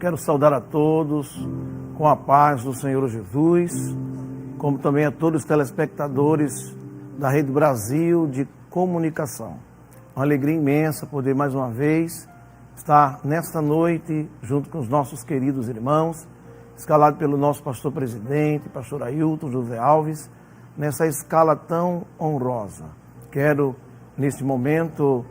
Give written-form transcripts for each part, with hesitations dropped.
Quero saudar a todos com a paz do Senhor Jesus, como também a todos os telespectadores da Rede Brasil de Comunicação. Uma alegria imensa poder mais uma vez estar nesta noite junto com os nossos queridos irmãos, escalado pelo nosso pastor presidente, pastor Ailton José Alves, nessa escala tão honrosa. Quero, neste momento,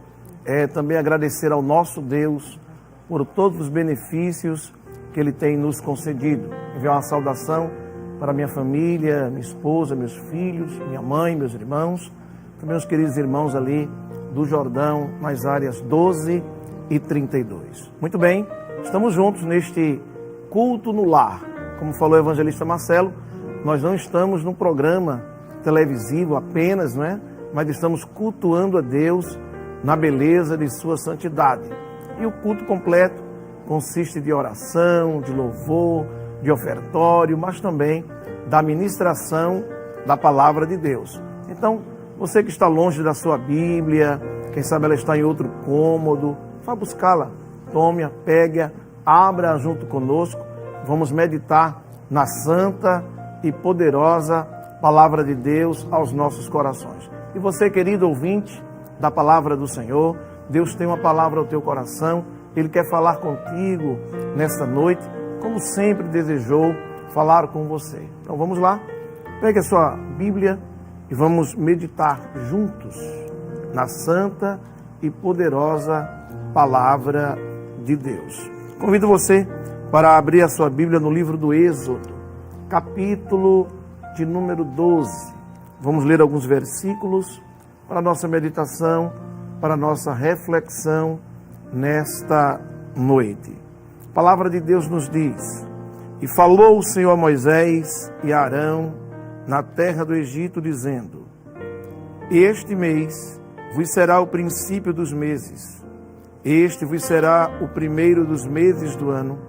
também agradecer ao nosso Deus por todos os benefícios que Ele tem nos concedido. Enviar uma saudação para minha família, minha esposa, meus filhos, minha mãe, meus irmãos, também os queridos irmãos ali do Jordão, nas áreas 12 e 32. Muito bem, estamos juntos neste culto no lar. Como falou o evangelista Marcelo, nós não estamos num programa televisivo apenas, não é? Mas estamos cultuando a Deus na beleza de sua santidade. E o culto completo consiste de oração, de louvor, de ofertório, mas também da ministração da palavra de Deus. Então, você que está longe da sua Bíblia, quem sabe ela está em outro cômodo, vá buscá-la, tome-a, pegue-a, abra junto conosco, vamos meditar na santa e poderosa palavra de Deus aos nossos corações. E você, querido ouvinte da palavra do Senhor, Deus tem uma palavra ao teu coração, Ele quer falar contigo nesta noite, como sempre desejou falar com você. Então vamos lá, pegue a sua Bíblia e vamos meditar juntos na santa e poderosa palavra de Deus. Convido você para abrir a sua Bíblia no livro do Êxodo, capítulo de número 12. Vamos ler alguns versículos para a nossa meditação, para a nossa reflexão nesta noite. A palavra de Deus nos diz: E falou o Senhor a Moisés e a Arão na terra do Egito, dizendo: Este mês vos será o princípio dos meses, este vos será o primeiro dos meses do ano.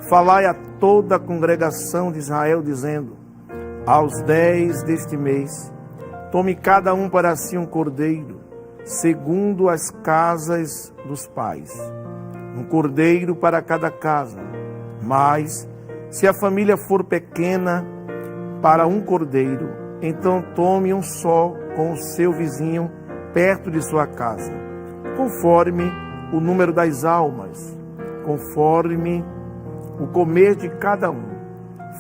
Falai a toda a congregação de Israel, dizendo: Aos 10 deste mês, tome cada um para si um cordeiro, segundo as casas dos pais, um cordeiro para cada casa. Mas, se a família for pequena para um cordeiro, então tome um só com o seu vizinho perto de sua casa, conforme o número das almas, conforme o comer de cada um.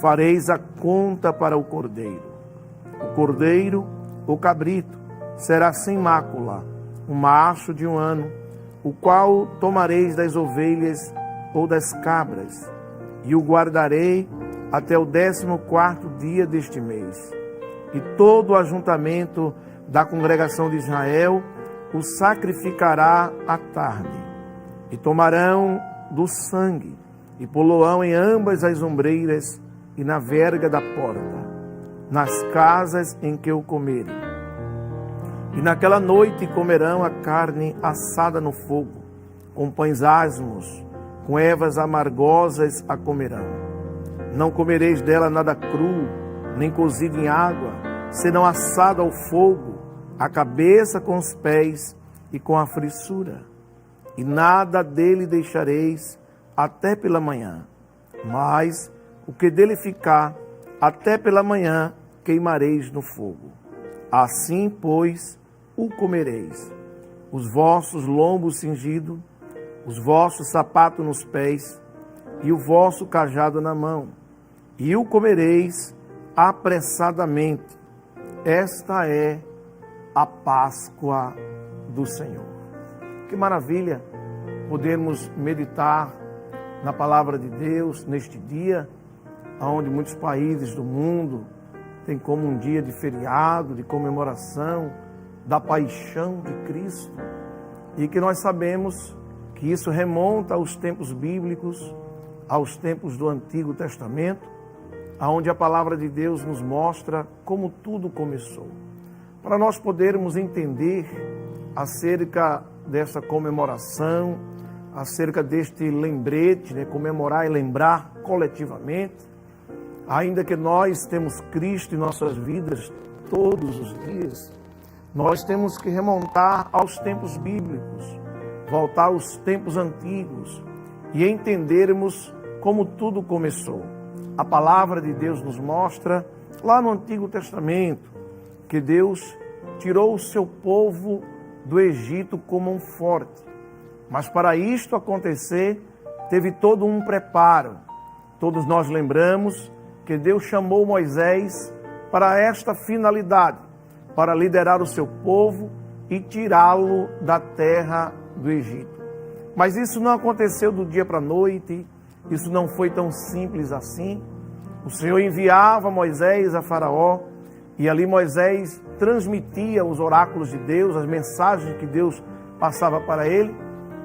Fareis a conta para o cordeiro. O cordeiro, o cabrito, será sem mácula, um macho de 1 ano, o qual tomareis das ovelhas ou das cabras, e o guardarei até o 14º dia deste mês. E todo o ajuntamento da congregação de Israel o sacrificará à tarde. E tomarão do sangue, e poloão em ambas as ombreiras e na verga da porta, nas casas em que o comerem. E naquela noite comerão a carne assada no fogo, com pães asmos, com ervas amargosas a comerão. Não comereis dela nada cru, nem cozido em água, senão assado ao fogo, a cabeça com os pés e com a frissura. E nada dele deixareis até pela manhã, mas o que dele ficar até pela manhã queimareis no fogo. Assim, pois, o comereis, os vossos lombos cingidos, os vossos sapatos nos pés e o vosso cajado na mão, e o comereis apressadamente. Esta é a Páscoa do Senhor. Que maravilha podermos meditar na palavra de Deus neste dia, onde muitos países do mundo têm como um dia de feriado, de comemoração da paixão de Cristo, e que nós sabemos que isso remonta aos tempos bíblicos, aos tempos do Antigo Testamento, onde a palavra de Deus nos mostra como tudo começou. Para nós podermos entender acerca dessa comemoração, acerca deste lembrete, comemorar e lembrar coletivamente, ainda que nós temos Cristo em nossas vidas todos os dias, nós temos que remontar aos tempos bíblicos, voltar aos tempos antigos e entendermos como tudo começou. A palavra de Deus nos mostra, lá no Antigo Testamento, que Deus tirou o seu povo do Egito como um forte. Mas para isto acontecer, teve todo um preparo. Todos nós lembramos que Deus chamou Moisés para esta finalidade, para liderar o seu povo e tirá-lo da terra do Egito. Mas isso não aconteceu do dia para a noite, isso não foi tão simples assim. O Senhor enviava Moisés a Faraó e ali Moisés transmitia os oráculos de Deus, as mensagens que Deus passava para ele,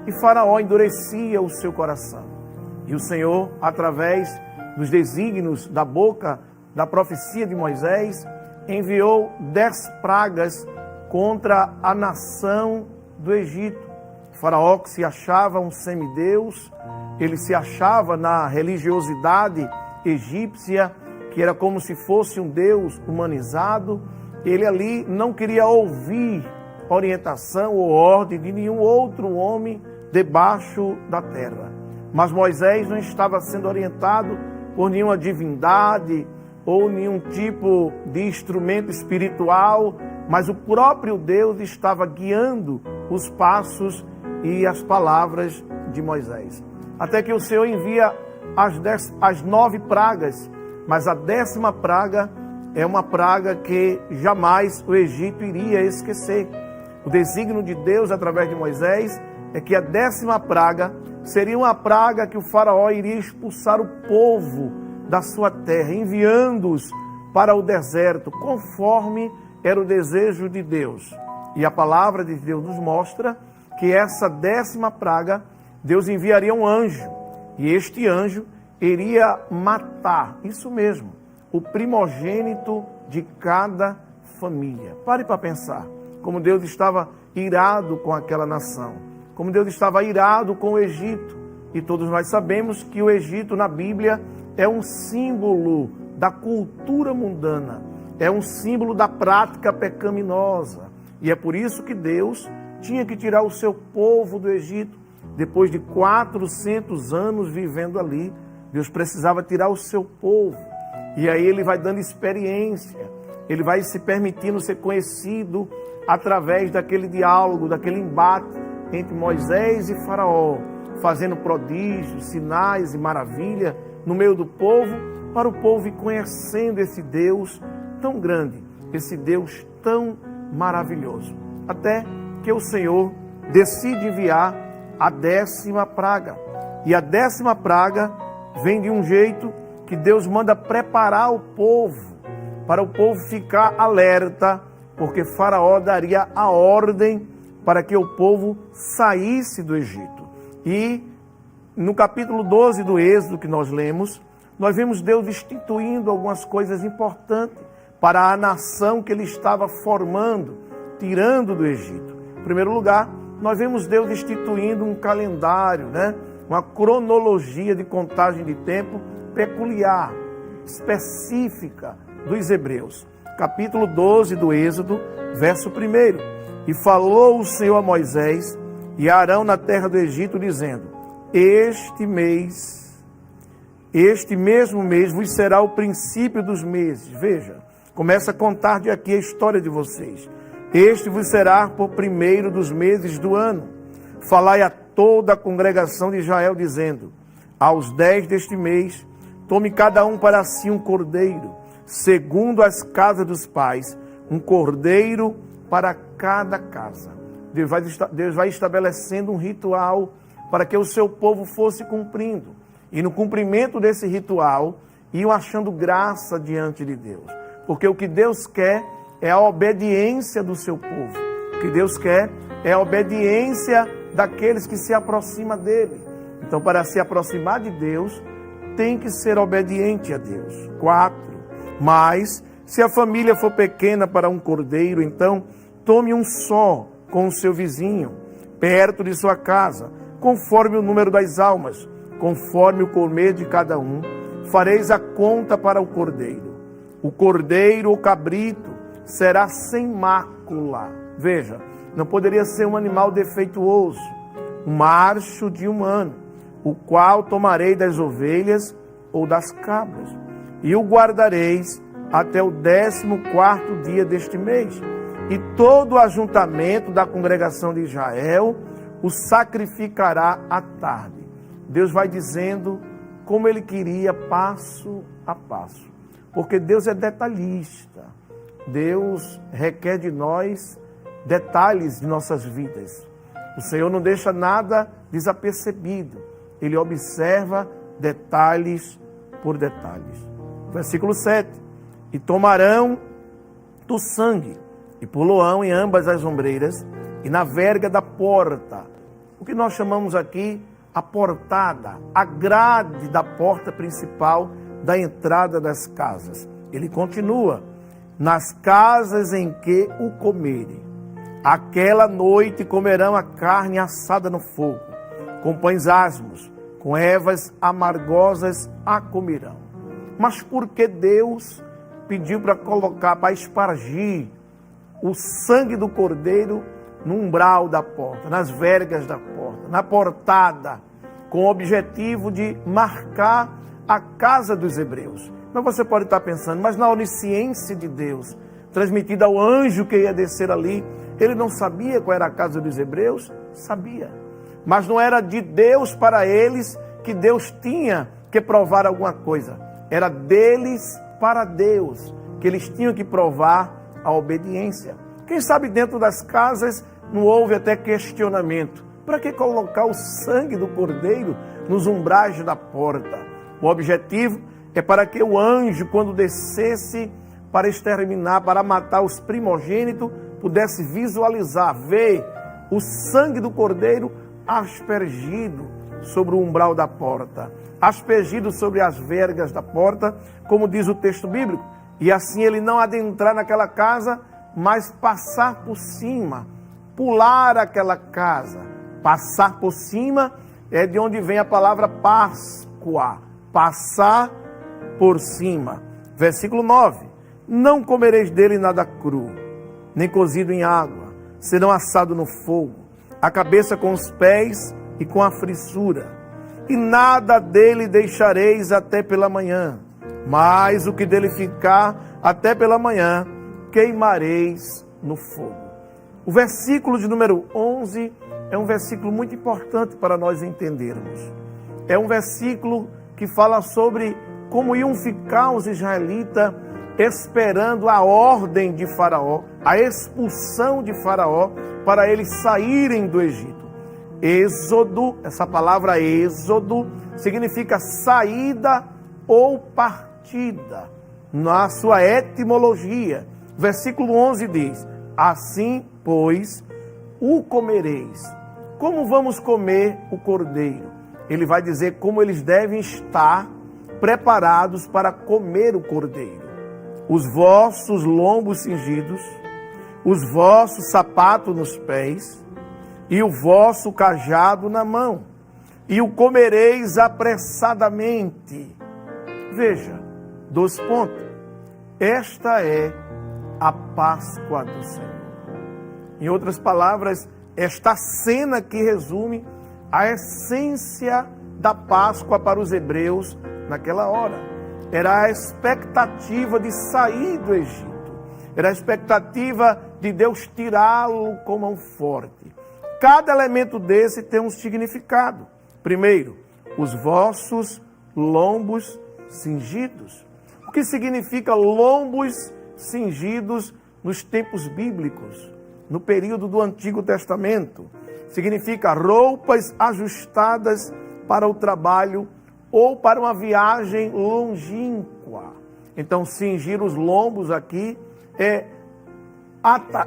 e Faraó endurecia o seu coração. E o Senhor, através dos desígnios da boca da profecia de Moisés, enviou 10 pragas contra a nação do Egito. Faraó, que se achava um semideus, ele se achava na religiosidade egípcia, que era como se fosse um deus humanizado. Ele ali não queria ouvir orientação ou ordem de nenhum outro homem debaixo da terra. Mas Moisés não estava sendo orientado por nenhuma divindade ou nenhum tipo de instrumento espiritual, mas o próprio Deus estava guiando os passos e as palavras de Moisés. Até que o Senhor envia as 9 pragas, mas a 10ª praga é uma praga que jamais o Egito iria esquecer. O desígnio de Deus através de Moisés é que a 10ª praga seria uma praga que o Faraó iria expulsar o povo da sua terra, enviando-os para o deserto, conforme era o desejo de Deus. E a palavra de Deus nos mostra que essa 10ª praga, Deus enviaria um anjo, e este anjo iria matar, isso mesmo, o primogênito de cada família. Pare para pensar, como Deus estava irado com aquela nação, como Deus estava irado com o Egito. E todos nós sabemos que o Egito na Bíblia é um símbolo da cultura mundana, é um símbolo da prática pecaminosa. E é por isso que Deus tinha que tirar o seu povo do Egito. Depois de 400 anos vivendo ali, Deus precisava tirar o seu povo. E aí ele vai dando experiência, ele vai se permitindo ser conhecido através daquele diálogo, daquele embate entre Moisés e Faraó, fazendo prodígios, sinais e maravilha no meio do povo, para o povo ir conhecendo esse Deus tão grande, esse Deus tão maravilhoso. Até que o Senhor decide enviar a 10ª praga. E a 10ª praga vem de um jeito que Deus manda preparar o povo, para o povo ficar alerta, porque Faraó daria a ordem para que o povo saísse do Egito. E no capítulo 12 do Êxodo que nós lemos, nós vemos Deus instituindo algumas coisas importantes para a nação que ele estava formando, tirando do Egito. Em primeiro lugar, nós vemos Deus instituindo um calendário, uma cronologia de contagem de tempo peculiar, específica dos hebreus. Capítulo 12 do Êxodo, verso 1. E falou o Senhor a Moisés e a Arão na terra do Egito, dizendo: este mesmo mês vos será o princípio dos meses. Veja, começa a contar de aqui a história de vocês. Este vos será por primeiro dos meses do ano. Falai a toda a congregação de Israel, dizendo: aos 10 deste mês, tome cada um para si um cordeiro, segundo as casas dos pais, um cordeiro para cada casa. Deus vai estabelecendo um ritual para que o seu povo fosse cumprindo. E no cumprimento desse ritual, iam achando graça diante de Deus. Porque o que Deus quer é a obediência do seu povo. O que Deus quer é a obediência daqueles que se aproximam dele. Então, para se aproximar de Deus, tem que ser obediente a Deus. 4. Mas, se a família for pequena para um cordeiro, então tome um só com o seu vizinho, perto de sua casa, conforme o número das almas, conforme o comer de cada um, fareis a conta para o cordeiro. O cordeiro ou cabrito será sem mácula. Veja, não poderia ser um animal defeituoso, um macho de um ano. o qual tomarei das ovelhas ou das cabras, e o guardareis até o 14º dia deste mês. E todo o ajuntamento da congregação de Israel o sacrificará à tarde. Deus vai dizendo como ele queria, passo a passo. Porque Deus é detalhista. Deus requer de nós detalhes de nossas vidas. O Senhor não deixa nada desapercebido. Ele observa detalhes por detalhes. Versículo 7. E tomarão do sangue e poloão em ambas as ombreiras e na verga da porta. O que nós chamamos aqui a portada, a grade da porta principal da entrada das casas. Ele continua: nas casas em que o comerem, aquela noite comerão a carne assada no fogo, com pães asmos, com ervas amargosas a comerão. Mas por que Deus pediu para colocar, para espargir o sangue do cordeiro no umbral da porta, nas vergas da porta, na portada, com o objetivo de marcar a casa dos hebreus? Mas você pode estar pensando, mas na onisciência de Deus, transmitida ao anjo que ia descer ali, ele não sabia qual era a casa dos hebreus? Sabia. Mas não era de Deus para eles que Deus tinha que provar alguma coisa. Era deles para Deus, que eles tinham que provar a obediência. Quem sabe dentro das casas não houve até questionamento. Para que colocar o sangue do cordeiro nos umbrais da porta? O objetivo é para que o anjo, quando descesse para exterminar, para matar os primogênitos, pudesse visualizar, ver o sangue do cordeiro aspergido sobre o umbral da porta, aspergido sobre as vergas da porta, como diz o texto bíblico, e assim ele não adentrar naquela casa, mas passar por cima, pular aquela casa. Passar por cima é de onde vem a palavra Páscoa, passar por cima. Versículo 9: não comereis dele nada cru, nem cozido em água, serão assado no fogo, a cabeça com os pés e com a frissura, e nada dele deixareis até pela manhã, mas o que dele ficar até pela manhã, queimareis no fogo. O versículo de número 11 é um versículo muito importante para nós entendermos. É um versículo que fala sobre como iam ficar os israelitas esperando a ordem de Faraó, a expulsão de Faraó, para eles saírem do Egito. Êxodo, essa palavra êxodo, significa saída ou partida, na sua etimologia. Versículo 11 diz: assim, pois, o comereis. Como vamos comer o cordeiro? Ele vai dizer como eles devem estar preparados para comer o cordeiro. Os vossos lombos cingidos, os vossos sapatos nos pés, e o vosso cajado na mão, e o comereis apressadamente. Veja, 2 pontos. Esta é a Páscoa do Senhor. Em outras palavras, esta cena que resume a essência da Páscoa para os hebreus naquela hora. Era a expectativa de sair do Egito. Era a expectativa de Deus tirá-lo com mão forte. Cada elemento desse tem um significado. Primeiro, os vossos lombos cingidos. O que significa lombos cingidos nos tempos bíblicos, no período do Antigo Testamento? Significa roupas ajustadas para o trabalho ou para uma viagem longínqua. Então, cingir os lombos aqui é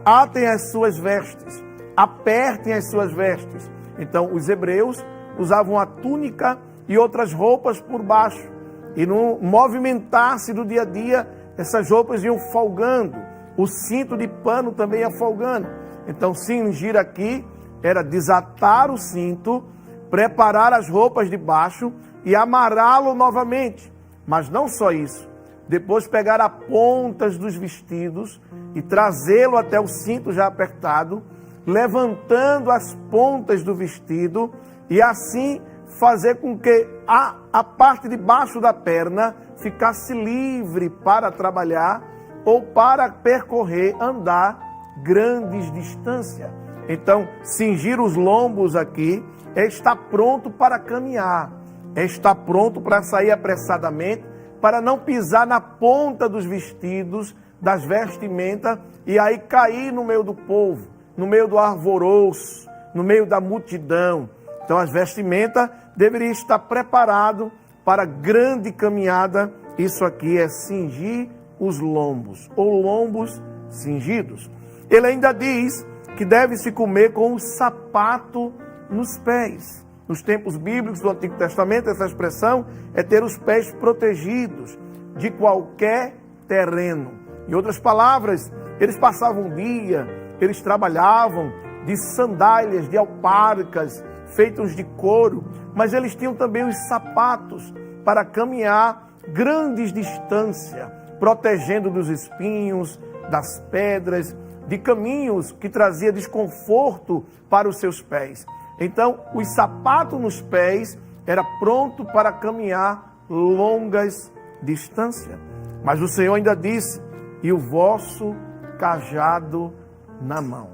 atem as suas vestes, apertem as suas vestes. Então, os hebreus usavam a túnica e outras roupas por baixo. E no movimentar-se do dia a dia, essas roupas iam folgando. O cinto de pano também ia folgando. Então, cingir aqui era desatar o cinto, preparar as roupas de baixo e amarrá-lo novamente. Mas não só isso. Depois pegar as pontas dos vestidos e trazê-lo até o cinto já apertado, levantando as pontas do vestido e assim fazer com que a parte de baixo da perna ficasse livre para trabalhar ou para percorrer, andar grandes distâncias. Então, cingir os lombos aqui é estar pronto para caminhar, é estar pronto para sair apressadamente, para não pisar na ponta dos vestidos, das vestimentas, e aí cair no meio do povo, no meio do alvoroço, no meio da multidão. Então, as vestimentas deveriam estar preparadas para grande caminhada. Isso aqui é cingir os lombos, ou lombos cingidos. Ele ainda diz que deve-se comer com o sapato nos pés. Nos tempos bíblicos do Antigo Testamento, essa expressão é ter os pés protegidos de qualquer terreno. Em outras palavras, eles passavam um dia, eles trabalhavam de sandálias, de alparcas, feitos de couro, mas eles tinham também os sapatos para caminhar grandes distâncias, protegendo dos espinhos, das pedras, de caminhos que trazia desconforto para os seus pés. Então, os sapatos nos pés era pronto para caminhar longas distâncias. Mas o Senhor ainda disse: e o vosso cajado na mão.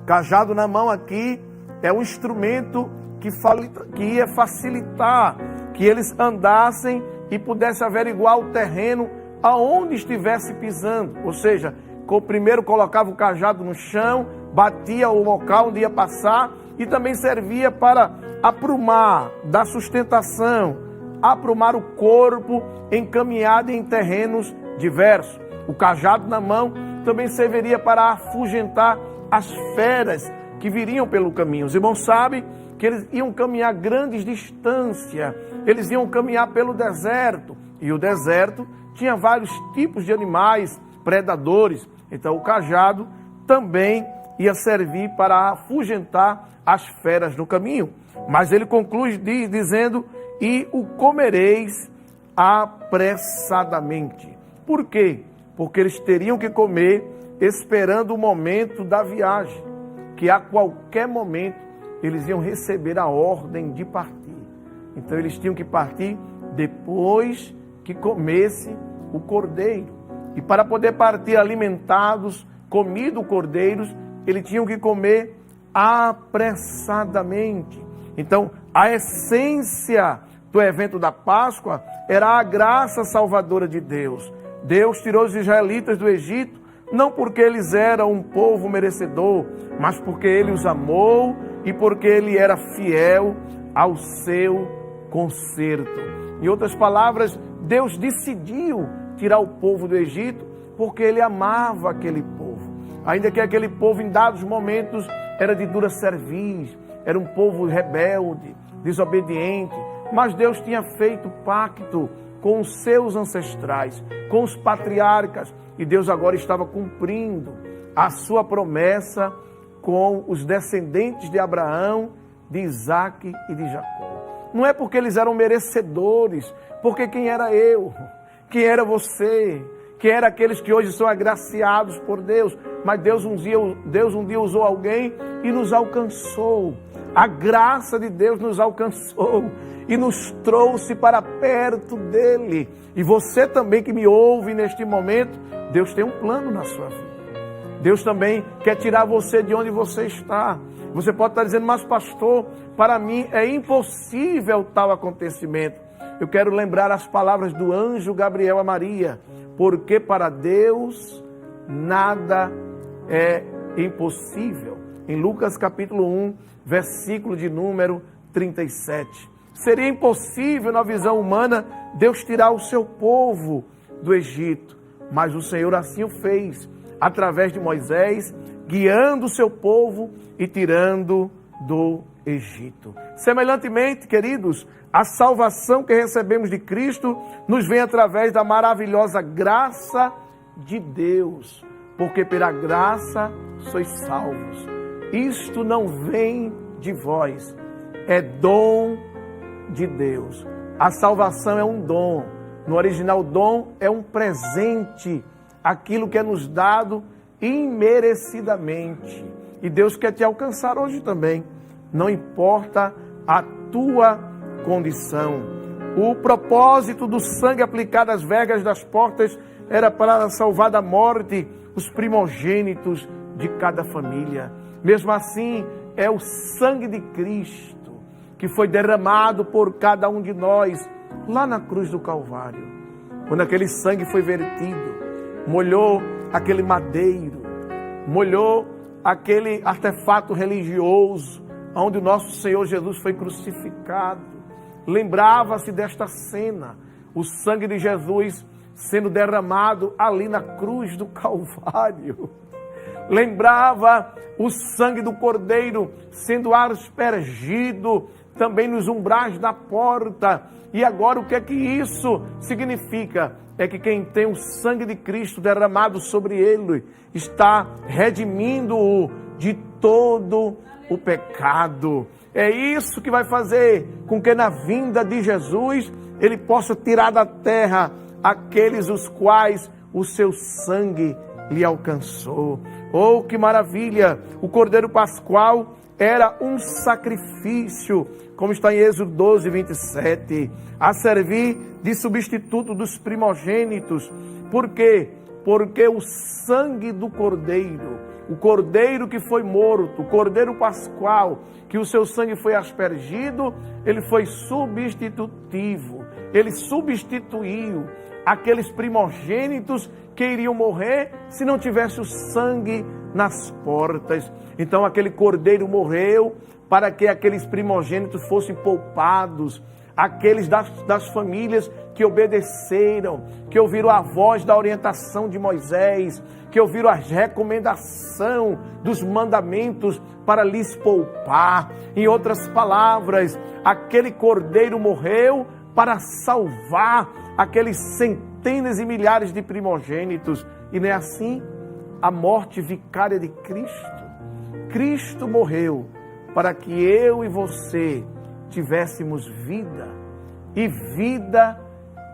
Cajado na mão aqui é um instrumento que ia facilitar que eles andassem e pudessem averiguar o terreno aonde estivesse pisando. Ou seja, primeiro colocava o cajado no chão, batia o local onde ia passar e também servia para aprumar, dar sustentação, aprumar o corpo em caminhada em terrenos diversos. O cajado na mão também serviria para afugentar as feras que viriam pelo caminho. Os irmãos sabem que eles iam caminhar grandes distâncias, eles iam caminhar pelo deserto, e o deserto tinha vários tipos de animais predadores. Então o cajado também ia servir para afugentar as feras no caminho. Mas ele conclui dizendo: e o comereis apressadamente. Por quê? Porque eles teriam que comer esperando o momento da viagem, que a qualquer momento eles iam receber a ordem de partir. Então eles tinham que partir depois que comesse o cordeiro. E para poder partir alimentados, comido o cordeiro, eles tinham que comer apressadamente. Então, a essência do evento da Páscoa era a graça salvadora de Deus. Deus tirou os israelitas do Egito, não porque eles eram um povo merecedor, mas porque Ele os amou e porque Ele era fiel ao seu conserto. Em outras palavras, Deus decidiu tirar o povo do Egito porque Ele amava aquele povo. Ainda que aquele povo em dados momentos era de dura cerviz, era um povo rebelde, desobediente, mas Deus tinha feito pacto com os seus ancestrais, com os patriarcas, e Deus agora estava cumprindo a sua promessa com os descendentes de Abraão, de Isaque e de Jacó. Não é porque eles eram merecedores, porque quem era eu, quem era você, quem era aqueles que hoje são agraciados por Deus, mas Deus um dia usou alguém e nos alcançou. A graça de Deus nos alcançou e nos trouxe para perto dele. E você também que me ouve neste momento, Deus tem um plano na sua vida. Deus também quer tirar você de onde você está. Você pode estar dizendo: mas pastor, para mim é impossível tal acontecimento. Eu quero lembrar as palavras do anjo Gabriel a Maria: porque para Deus nada é impossível. Em Lucas capítulo 1, versículo de número 37. Seria impossível na visão humana Deus tirar o seu povo do Egito, mas o Senhor assim o fez, através de Moisés, guiando o seu povo e tirando do Egito. Semelhantemente, queridos, a salvação que recebemos de Cristo nos vem através da maravilhosa graça de Deus, porque pela graça sois salvos. Isto não vem de vós, é dom de Deus. A salvação é um dom. No original, dom é um presente, aquilo que é nos dado imerecidamente. E Deus quer te alcançar hoje também. Não importa a tua condição. O propósito do sangue aplicado às vergas das portas era para salvar da morte os primogênitos de cada família. Mesmo assim, é o sangue de Cristo que foi derramado por cada um de nós lá na cruz do Calvário. Quando aquele sangue foi vertido, molhou aquele madeiro, molhou aquele artefato religioso onde o nosso Senhor Jesus foi crucificado. Lembrava-se desta cena, o sangue de Jesus sendo derramado ali na cruz do Calvário. Lembrava o sangue do Cordeiro sendo aspergido também nos umbrais da porta. E agora o que é que isso significa? É que quem tem o sangue de Cristo derramado sobre ele está redimindo-o de todo o pecado. É isso que vai fazer com que na vinda de Jesus ele possa tirar da terra aqueles os quais o seu sangue lhe alcançou. Oh, que maravilha! O Cordeiro Pascual era um sacrifício, como está em Êxodo 12, 27, a servir de substituto dos primogênitos. Por quê? Porque o sangue do Cordeiro, o Cordeiro que foi morto, o Cordeiro Pascual, que o seu sangue foi aspergido, ele foi substitutivo. Ele substituiu aqueles primogênitos que iriam morrer se não tivesse o sangue nas portas. Então aquele cordeiro morreu para que aqueles primogênitos fossem poupados, aqueles das famílias que obedeceram, que ouviram a voz da orientação de Moisés, que ouviram a recomendação dos mandamentos para lhes poupar. Em outras palavras, aquele cordeiro morreu para salvar aqueles centenas e milhares de primogênitos. E não é assim a morte vicária de Cristo? Cristo morreu para que eu e você tivéssemos vida, e vida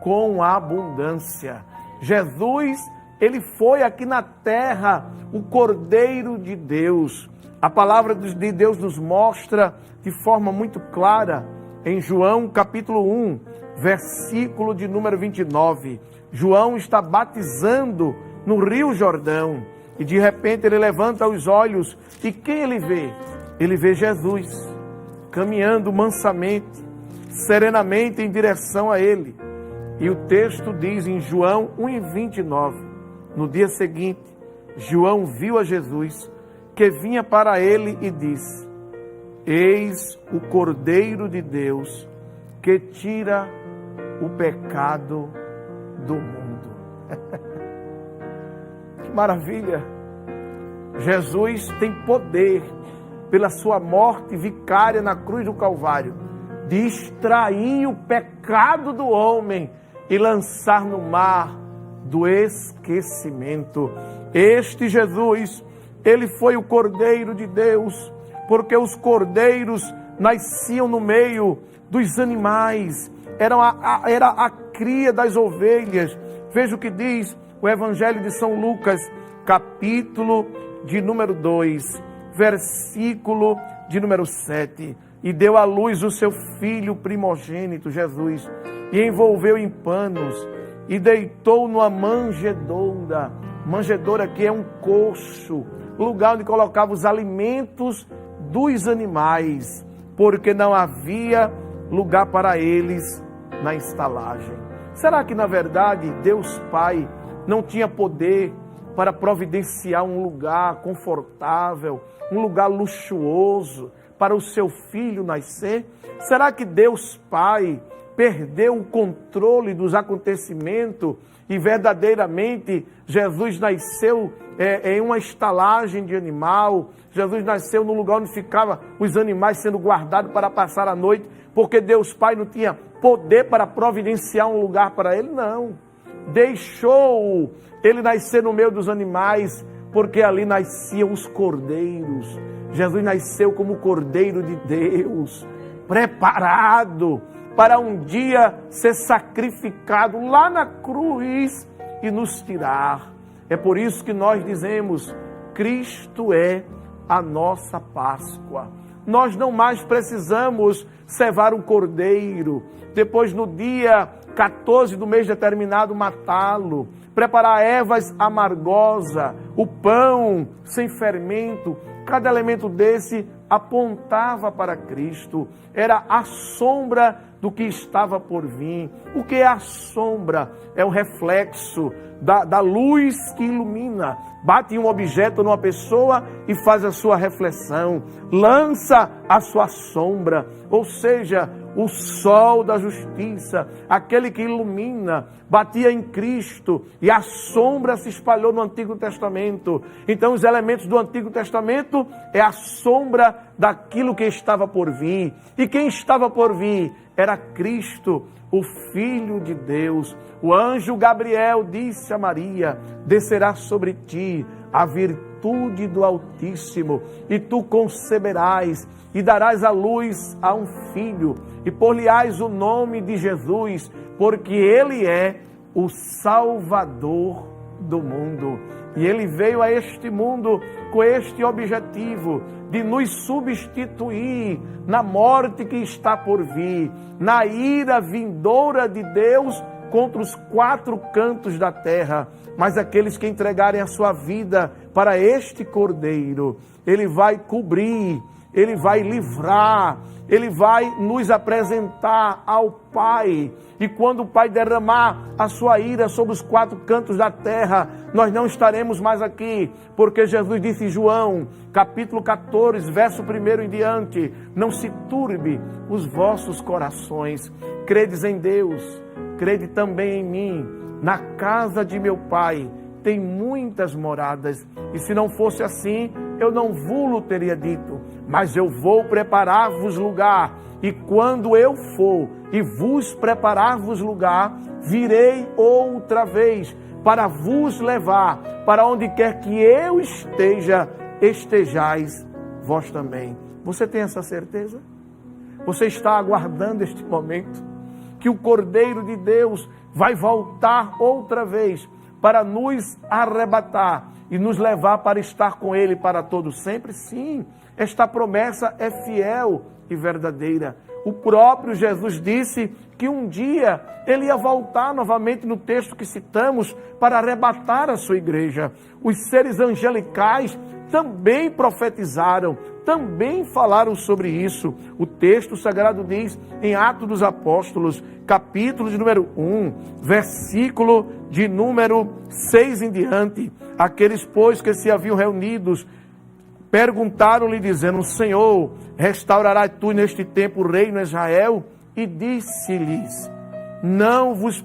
com abundância. Jesus, ele foi aqui na terra o Cordeiro de Deus. A palavra de Deus nos mostra de forma muito clara em João capítulo 1, versículo de número 29. João está batizando no Rio Jordão e de repente ele levanta os olhos e quem ele vê? Ele vê Jesus caminhando mansamente, serenamente em direção a ele. E o texto diz em João 1:29, no dia seguinte, João viu a Jesus que vinha para ele e disse: Eis o Cordeiro de Deus que tira o pecado do mundo. Que maravilha! Jesus tem poder, pela sua morte vicária na cruz do Calvário, de extrair o pecado do homem e lançar no mar do esquecimento. Este Jesus, ele foi o Cordeiro de Deus, porque os cordeiros nasciam no meio dos animais, era a cria das ovelhas. Veja o que diz o Evangelho de São Lucas, capítulo de número 2, versículo de número 7. E deu à luz o seu filho primogênito, Jesus, e envolveu em panos, e deitou numa manjedoura. Manjedoura que é um coxo, lugar onde colocava os alimentos dos animais, porque não havia lugar para eles na estalagem. Será que na verdade Deus Pai não tinha poder para providenciar um lugar confortável, um lugar luxuoso para o seu filho nascer? Será que Deus Pai perdeu o controle dos acontecimentos e verdadeiramente Jesus nasceu em uma estalagem de animal? Jesus nasceu no lugar onde ficavam os animais sendo guardados para passar a noite, porque Deus Pai não tinha poder para providenciar um lugar para ele? Não. Deixou ele nascer no meio dos animais, porque ali nasciam os cordeiros. Jesus nasceu como Cordeiro de Deus, preparado para um dia ser sacrificado lá na cruz e nos tirar. É por isso que nós dizemos: Cristo é a nossa Páscoa. nós não mais precisamos cevar um cordeiro, depois no dia 14 do mês determinado matá-lo, preparar ervas amargosas, o pão sem fermento. Cada elemento desse apontava para Cristo, era a sombra do que estava por vir. O que é a sombra? É o reflexo da luz que ilumina. Bate em um objeto numa pessoa e faz a sua reflexão, lança a sua sombra, ou seja, o sol da justiça, aquele que ilumina, batia em Cristo e a sombra se espalhou no Antigo Testamento. Então os elementos do Antigo Testamento é a sombra daquilo que estava por vir. E quem estava por vir era Cristo, o Filho de Deus. O anjo Gabriel disse a Maria: descerá sobre ti a virtude do Altíssimo, e tu conceberás e darás à luz a um filho, e por-lhe-ás o nome de Jesus, porque ele é o Salvador do mundo. E ele veio a este mundo com este objetivo de nos substituir na morte que está por vir, na ira vindoura de Deus contra os quatro cantos da terra. Mas aqueles que entregarem a sua vida para este Cordeiro, ele vai cobrir, ele vai livrar, ele vai nos apresentar ao Pai. E quando o Pai derramar a sua ira sobre os quatro cantos da terra, nós não estaremos mais aqui, porque Jesus disse em João, capítulo 14, verso 1 em diante: não se turbe os vossos corações, credes em Deus, crede também em mim. Na casa de meu Pai tem muitas moradas, e se não fosse assim, eu não vou-lo teria dito, mas eu vou preparar-vos lugar, e quando eu for e vos preparar-vos lugar, virei outra vez para vos levar, para onde quer que eu esteja, estejais vós também. Você tem essa certeza? Você está aguardando este momento, que o Cordeiro de Deus vai voltar outra vez para nos arrebatar e nos levar para estar com Ele para todo sempre? Sim, esta promessa é fiel e verdadeira. O próprio Jesus disse que um dia Ele ia voltar novamente, no texto que citamos, para arrebatar a sua igreja. Os seres angelicais também profetizaram, também falaram sobre isso. O texto sagrado diz em Atos dos Apóstolos, capítulo de número 1, versículo de número 6 em diante: aqueles, pois, que se haviam reunidos, perguntaram-lhe, dizendo: Senhor, restaurarás tu neste tempo o reino de Israel? E disse-lhes: não vos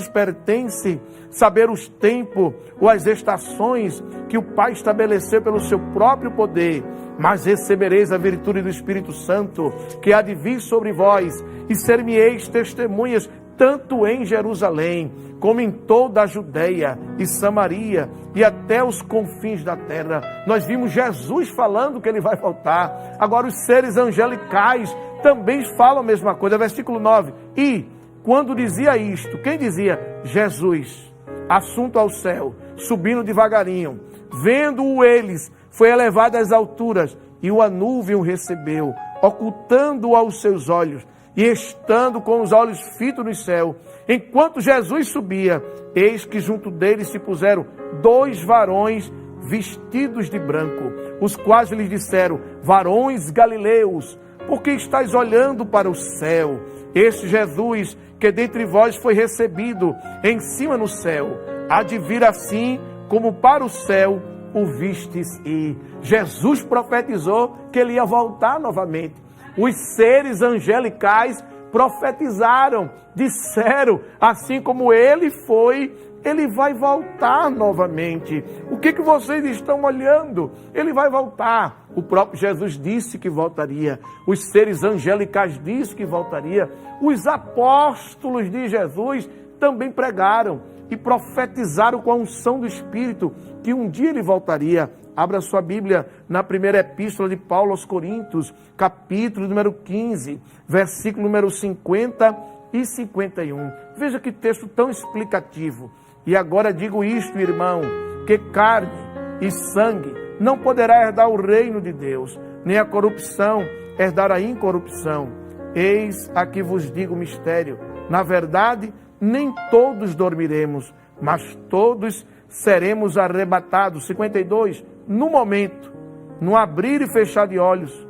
pertence saber os tempos ou as estações que o Pai estabeleceu pelo seu próprio poder, mas recebereis a virtude do Espírito Santo, que há de vir sobre vós, e ser-me-eis testemunhas, tanto em Jerusalém, como em toda a Judeia e Samaria, e até os confins da terra. Nós vimos Jesus falando que Ele vai voltar. Agora os seres angelicais também falam a mesma coisa. Versículo 9. E quando dizia isto, quem dizia? Jesus, assunto ao céu, subindo devagarinho. Vendo-o eles, foi elevado às alturas, e uma nuvem o recebeu, ocultando-o aos seus olhos, e estando com os olhos fitos no céu. Enquanto Jesus subia, eis que junto dele se puseram dois varões vestidos de branco, os quais lhes disseram: varões galileus, por que estáis olhando para o céu? Este Jesus, que dentre vós foi recebido em cima no céu, há de vir assim como para o céu o vistes ir. Jesus profetizou que Ele ia voltar novamente. Os seres angelicais profetizaram, disseram: assim como Ele foi, Ele vai voltar novamente. O que vocês estão olhando? Ele vai voltar. O próprio Jesus disse que voltaria. Os seres angelicais disseram que voltaria. Os apóstolos de Jesus também pregaram e profetizaram com a unção do Espírito que um dia Ele voltaria. Abra sua Bíblia na primeira epístola de Paulo aos Coríntios, capítulo número 15, versículo número 50 e 51. Veja que texto tão explicativo. E agora digo isto, irmão, que carne e sangue não poderá herdar o reino de Deus, nem a corrupção herdar a incorrupção. Eis aqui vos digo o mistério. Na verdade, nem todos dormiremos, mas todos seremos arrebatados. 52. No momento, no abrir e fechar de olhos,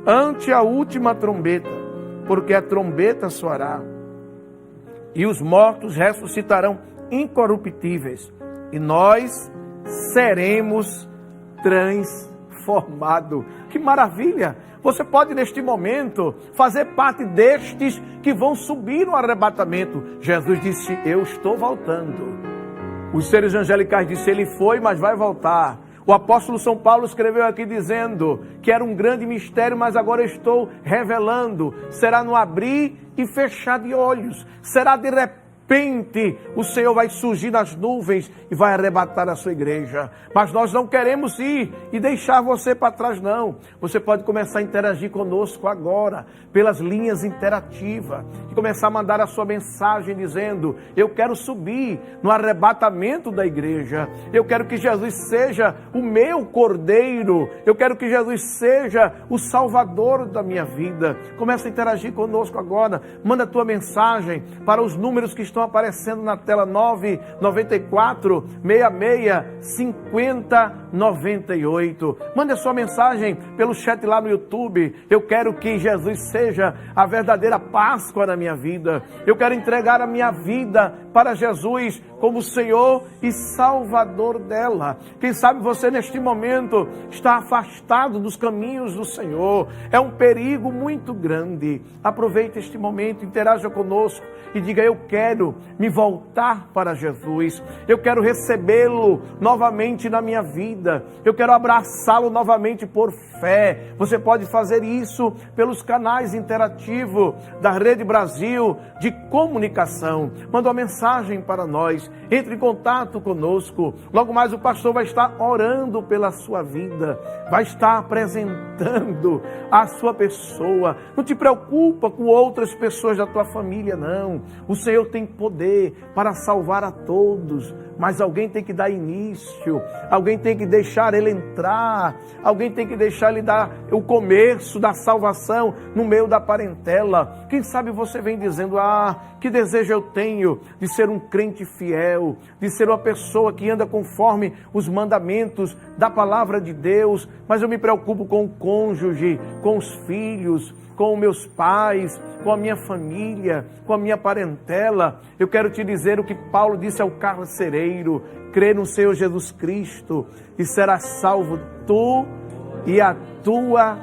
ante a última trombeta, porque a trombeta soará, e os mortos ressuscitarão incorruptíveis, e nós seremos transformados. Que maravilha! Você pode neste momento fazer parte destes que vão subir no arrebatamento. Jesus disse, eu estou voltando. Os seres angelicais disseram, ele foi, mas vai voltar. O apóstolo São Paulo escreveu aqui dizendo que era um grande mistério, mas agora eu estou revelando. Será no abrir e fechar de olhos. Será de repente o Senhor vai surgir nas nuvens e vai arrebatar a sua igreja. Mas nós não queremos ir e deixar você para trás, não. Você pode começar a interagir conosco agora, pelas linhas interativas, e começar a mandar a sua mensagem dizendo, eu quero subir no arrebatamento da igreja. Eu quero que Jesus seja o meu cordeiro. Eu quero que Jesus seja o salvador da minha vida. Começa a interagir conosco agora. Manda a tua mensagem para os números que estão aparecendo na tela, 994 66 50 98. Mande a sua mensagem pelo chat lá no YouTube. Eu quero que Jesus seja a verdadeira Páscoa na minha vida. Eu quero entregar a minha vida para Jesus como Senhor e Salvador dela. Quem sabe você neste momento está afastado dos caminhos do Senhor. É um perigo muito grande. Aproveite este momento, interaja conosco e diga, eu quero me voltar para Jesus. Eu quero recebê-lo novamente na minha vida. Eu quero abraçá-lo novamente por fé. Você pode fazer isso pelos canais interativos da Rede Brasil de comunicação. Manda uma mensagem para nós. Entre em contato conosco. Logo mais o pastor vai estar orando pela sua vida. Vai estar apresentando a sua pessoa. Não te preocupa com outras pessoas da tua família, não. O Senhor tem poder para salvar a todos, mas alguém tem que dar início, alguém tem que deixar ele entrar, alguém tem que deixar ele dar o começo da salvação no meio da parentela. Quem sabe você vem dizendo, que desejo eu tenho de ser um crente fiel, de ser uma pessoa que anda conforme os mandamentos da palavra de Deus, mas eu me preocupo com o cônjuge, com os filhos, com meus pais, com a minha família, com a minha parentela. Eu quero te dizer o que Paulo disse ao carcereiro, crê no Senhor Jesus Cristo e serás salvo tu e a tua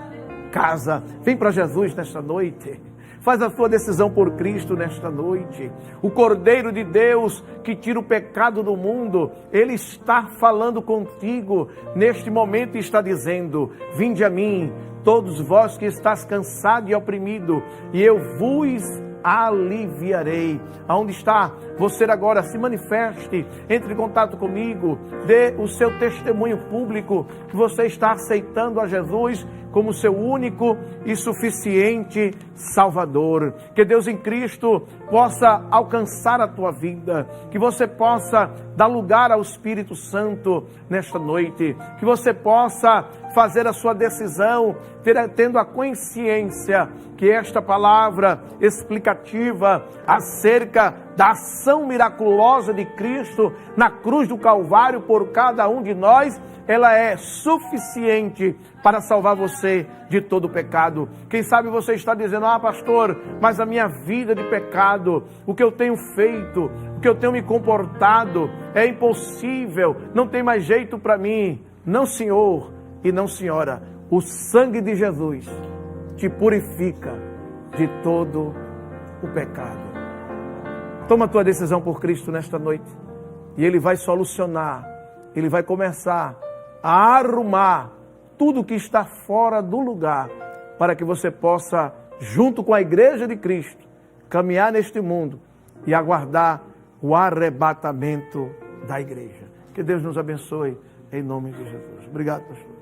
casa. Vem para Jesus nesta noite. Faz a sua decisão por Cristo nesta noite. O Cordeiro de Deus que tira o pecado do mundo, Ele está falando contigo neste momento e está dizendo, vinde a mim, todos vós que estáis cansados e oprimidos, e eu vos aliviarei. Aonde está você agora? Se manifeste, entre em contato comigo, dê o seu testemunho público que você está aceitando a Jesus como seu único e suficiente Salvador. Que Deus em Cristo possa alcançar a tua vida, que você possa dar lugar ao Espírito Santo nesta noite, que você possa fazer a sua decisão, tendo a consciência que esta palavra explicativa acerca da ação miraculosa de Cristo na cruz do Calvário por cada um de nós, ela é suficiente para salvar você de todo o pecado. Quem sabe você está dizendo, pastor, mas a minha vida de pecado, o que eu tenho feito, o que eu tenho me comportado, é impossível, não tem mais jeito para mim. Não, senhor e não, senhora, o sangue de Jesus te purifica de todo o pecado. Toma a tua decisão por Cristo nesta noite e Ele vai solucionar, Ele vai começar a arrumar tudo que está fora do lugar para que você possa, junto com a igreja de Cristo, caminhar neste mundo e aguardar o arrebatamento da igreja. Que Deus nos abençoe em nome de Jesus. Obrigado, pastor.